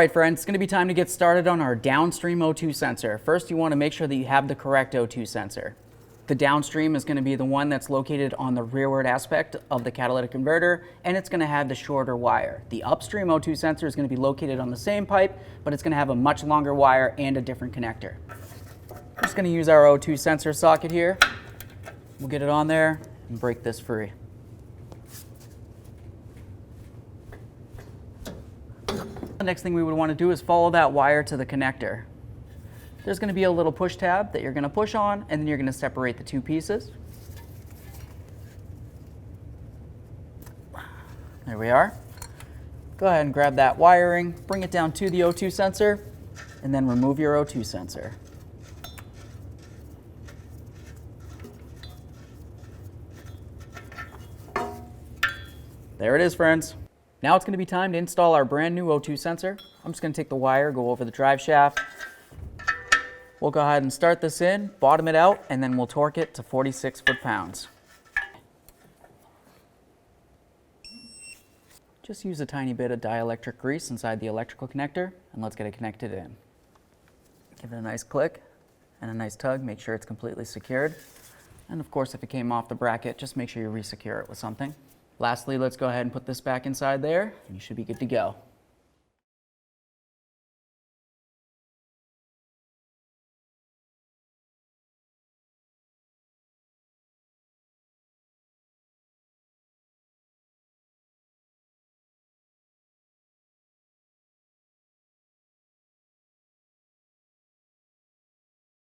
right, friends, it's going to be time to get started on our downstream O2 sensor. First, you want to make sure that you have the correct O2 sensor. The downstream is going to be the one that's located on the rearward aspect of the catalytic converter, and it's going to have the shorter wire. The upstream O2 sensor is going to be located on the same pipe, but it's going to have a much longer wire and a different connector. We're just going to use our O2 sensor socket here. We'll get it on there and break this free. The next thing we would want to do is follow that wire to the connector. There's going to be a little push tab that you're going to push on, and then you're going to separate the two pieces. There we are. Go ahead and grab that wiring, bring it down to the O2 sensor, and then remove your O2 sensor. There it is, friends. Now it's going to be time to install our brand new O2 sensor. I'm just going to take the wire, go over the drive shaft. We'll go ahead and start this in, bottom it out, and then we'll torque it to 46 foot-pounds. Just use a tiny bit of dielectric grease inside the electrical connector, and let's get it connected in. Give it a nice click and a nice tug, make sure it's completely secured. And of course, if it came off the bracket, just make sure you re-secure it with something. Lastly, let's go ahead and put this back inside there, and you should be good to go.